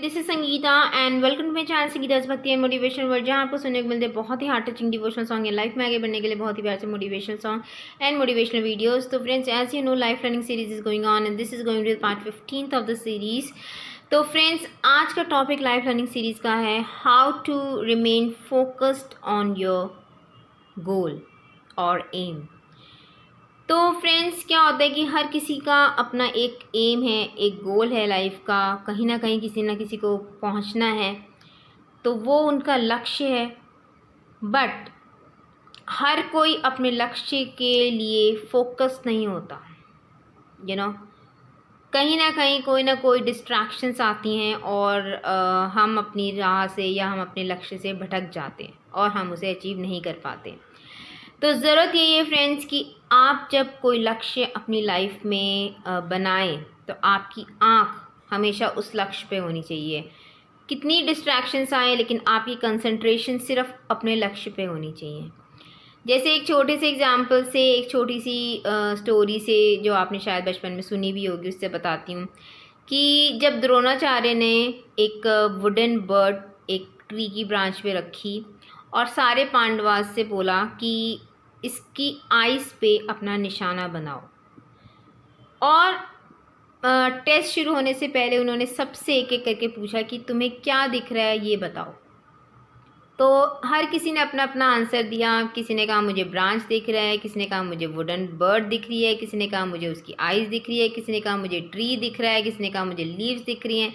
This is Sangeeta and welcome to my channel Sangeeta's Bhakti and motivation word, जहाँ आपको सुनने को मिलते हैं बहुत ही हार्ट टचिंग डिवोशनल सॉन्ग या लाइफ में आगे बढ़ने के लिए बहुत ही प्यार से motivational song and motivational videos. तो friends, as you know, life learning series is going on and this is going to part 15th of the series. तो फ्रेंड्स, आज का टॉपिक लाइफ लर्निंग सीरीज का है how to remain focused on your goal और aim. तो friends, क्या होता है कि हर किसी का अपना एक एम है, एक गोल है लाइफ का, कहीं ना कहीं किसी ना किसी को पहुंचना है, तो वो उनका लक्ष्य है। बट हर कोई अपने लक्ष्य के लिए फोकस नहीं होता, कहीं ना कहीं कोई ना कोई डिस्ट्रैक्शंस आती हैं और हम अपनी राह से या हम अपने लक्ष्य से भटक जाते हैं और हम उसे अचीव नहीं कर पाते। तो ज़रूरत यही है फ्रेंड्स कि आप जब कोई लक्ष्य अपनी लाइफ में बनाएं तो आपकी आँख हमेशा उस लक्ष्य पे होनी चाहिए। कितनी डिस्ट्रैक्शंस आए लेकिन आपकी कंसंट्रेशन सिर्फ अपने लक्ष्य पे होनी चाहिए। जैसे एक छोटे से एग्जांपल से, एक छोटी सी स्टोरी से जो आपने शायद बचपन में सुनी भी होगी, उससे बताती हूँ कि जब द्रोणाचार्य ने एक वुडन बर्ड एक ट्री की ब्रांच पे रखी और सारे पांडवास से बोला कि इसकी आइज़ पे अपना निशाना बनाओ, और टेस्ट शुरू होने से पहले उन्होंने सबसे एक एक करके पूछा कि तुम्हें क्या दिख रहा है ये बताओ। तो हर किसी ने अपना अपना आंसर दिया। किसी ने कहा मुझे ब्रांच दिख रहा है, किसी ने कहा मुझे वुडन बर्ड दिख रही है, किसी ने कहा मुझे उसकी आइज़ दिख रही है, किसी ने कहा मुझे ट्री दिख रहा है, किसी ने कहा मुझे लीव्स दिख रही हैं।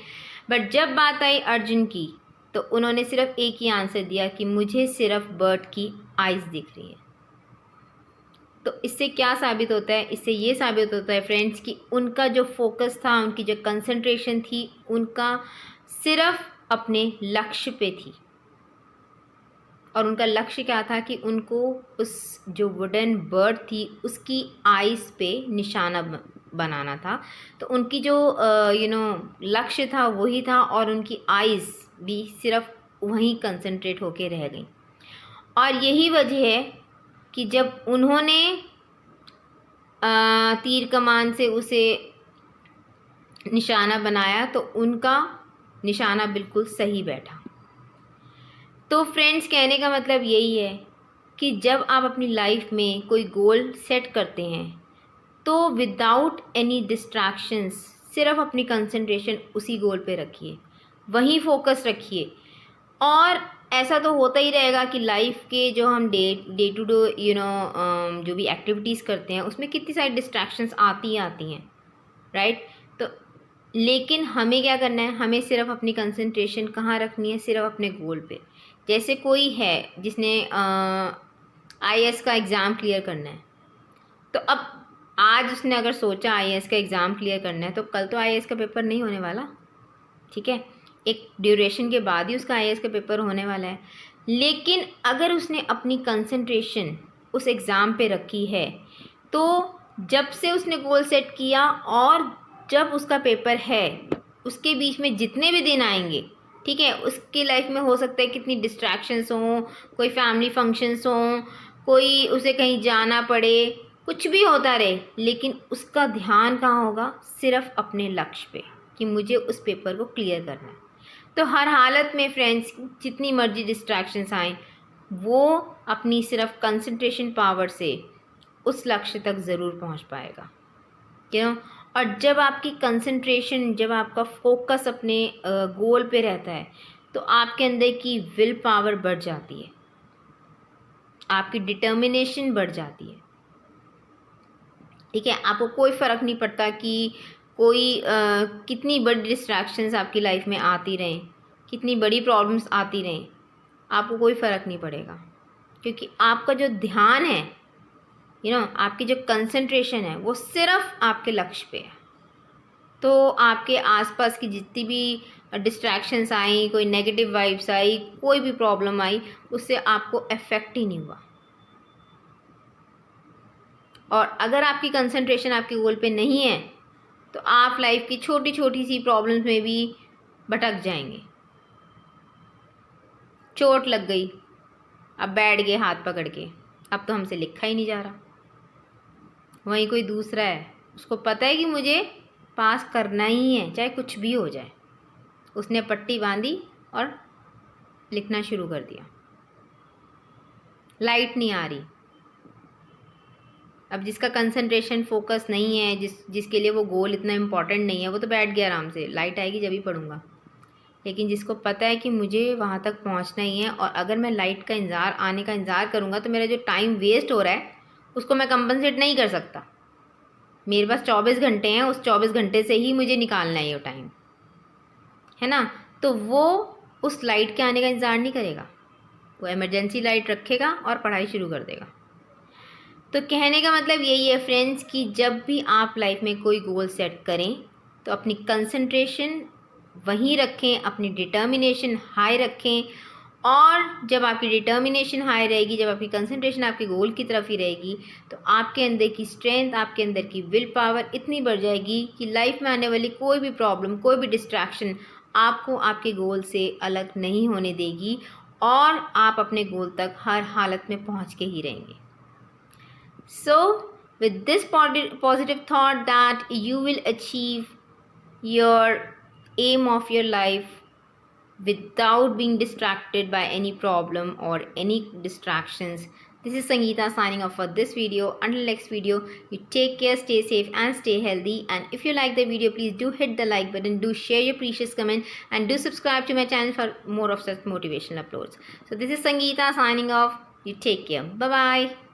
बट जब बात आई अर्जुन की तो उन्होंने सिर्फ एक ही आंसर दिया कि मुझे सिर्फ बर्ड की आइज़ दिख रही है। तो इससे क्या साबित होता है? इससे ये साबित होता है फ्रेंड्स कि उनका जो फोकस था, उनकी जो कंसंट्रेशन थी, उनका सिर्फ अपने लक्ष्य पे थी। और उनका लक्ष्य क्या था कि उनको उस जो वुडन बर्ड थी उसकी आइज़ पे निशाना बनाना था। तो उनकी जो लक्ष्य था वही था और उनकी आइज़ भी सिर्फ वहीं कंसंट्रेट होके रह गई। और यही वजह है कि जब उन्होंने तीर कमान से उसे निशाना बनाया तो उनका निशाना बिल्कुल सही बैठा। तो फ्रेंड्स, कहने का मतलब यही है कि जब आप अपनी लाइफ में कोई गोल सेट करते हैं तो विदाउट एनी डिस्ट्रैक्शंस सिर्फ अपनी कंसंट्रेशन उसी गोल पे रखिए, वहीं फोकस रखिए। और ऐसा तो होता ही रहेगा कि लाइफ के जो हम डे टू डे जो भी एक्टिविटीज़ करते हैं उसमें कितनी सारी डिस्ट्रैक्शंस आती हैं, राइट। तो लेकिन हमें क्या करना है? हमें सिर्फ अपनी कंसंट्रेशन कहाँ रखनी है? सिर्फ अपने गोल पे। जैसे कोई है जिसने IAS का एग्ज़ाम क्लियर करना है, तो अब आज उसने अगर सोचा IAS का एग्ज़ाम क्लियर करना है तो कल तो IAS का पेपर नहीं होने वाला, ठीक है। एक ड्यूरेशन के बाद ही उसका IAS का पेपर होने वाला है। लेकिन अगर उसने अपनी कंसंट्रेशन उस एग्ज़ाम पे रखी है तो जब से उसने गोल सेट किया और जब उसका पेपर है उसके बीच में जितने भी दिन आएंगे, ठीक है, उसकी लाइफ में हो सकता है कितनी डिस्ट्रैक्शंस हों, कोई फैमिली फंक्शंस हों, कोई उसे कहीं जाना पड़े, कुछ भी होता रहे, लेकिन उसका ध्यान कहाँ होगा? सिर्फ अपने लक्ष्य पे कि मुझे उस पेपर को क्लियर करना है। तो हर हालत में फ्रेंड्स, जितनी मर्जी डिस्ट्रैक्शंस आएँ, वो अपनी सिर्फ कंसंट्रेशन पावर से उस लक्ष्य तक ज़रूर पहुंच पाएगा, और जब आपकी कंसंट्रेशन, जब आपका फोकस अपने गोल पे रहता है तो आपके अंदर की विल पावर बढ़ जाती है, आपकी डिटर्मिनेशन बढ़ जाती है, ठीक है। आपको कोई फ़र्क नहीं पड़ता कि कोई कितनी बड़ी डिस्ट्रैक्शंस आपकी लाइफ में आती रहें, कितनी बड़ी प्रॉब्लम्स आती रहें, आपको कोई फ़र्क नहीं पड़ेगा, क्योंकि आपका जो ध्यान है, आपकी जो कंसंट्रेशन है वो सिर्फ आपके लक्ष्य पे है। तो आपके आसपास की जितनी भी डिस्ट्रैक्शंस आई, कोई नेगेटिव वाइब्स आई, कोई भी प्रॉब्लम आई, उससे आपको अफेक्ट ही नहीं हुआ। और अगर आपकी कंसंट्रेशन आपके गोल पे नहीं है तो आप लाइफ की छोटी छोटी सी प्रॉब्लम्स में भी भटक जाएंगे। चोट लग गई, अब बैठ गए हाथ पकड़ के, अब तो हमसे लिखा ही नहीं जा रहा। वहीं कोई दूसरा है, उसको पता है कि मुझे पास करना ही है चाहे कुछ भी हो जाए, उसने पट्टी बांधी और लिखना शुरू कर दिया। लाइट नहीं आ रही। अब जिसका कंसंट्रेशन फोकस नहीं है, जिसके लिए वो गोल इतना इम्पोर्टेंट नहीं है, वो तो बैठ गया आराम से, लाइट आएगी जब ही पढ़ूंगा। लेकिन जिसको पता है कि मुझे वहाँ तक पहुँचना ही है और अगर मैं लाइट का आने का इंतज़ार करूँगा तो मेरा जो टाइम वेस्ट हो रहा है उसको मैं कंपनसेट नहीं कर सकता। मेरे पास 24 घंटे हैं, उस 24 घंटे से ही मुझे निकालना है ये टाइम, है ना। तो वो उस लाइट के आने का इंतज़ार नहीं करेगा, वो इमरजेंसी लाइट रखेगा और पढ़ाई शुरू कर देगा। तो कहने का मतलब यही है फ्रेंड्स कि जब भी आप लाइफ में कोई गोल सेट करें तो अपनी कंसंट्रेशन वहीं रखें, अपनी डिटर्मिनेशन हाई रखें। और जब आपकी डिटर्मिनेशन हाई रहेगी, जब आपकी कंसंट्रेशन आपके गोल की तरफ ही रहेगी, तो आपके अंदर की स्ट्रेंथ, आपके अंदर की विल पावर इतनी बढ़ जाएगी कि लाइफ में आने वाली कोई भी प्रॉब्लम, कोई भी डिस्ट्रैक्शन आपको आपके गोल से अलग नहीं होने देगी और आप अपने गोल तक हर हालत में पहुंच के ही रहेंगे। So, with this positive thought that you will achieve your aim of your life without being distracted by any problem or any distractions. This is Sangeeta signing off for this video. Until next video, you take care, stay safe and stay healthy. And if you like the video, please do hit the like button, do share your precious comment and do subscribe to my channel for more of such motivational uploads. So this is Sangeeta signing off. You take care. Bye bye.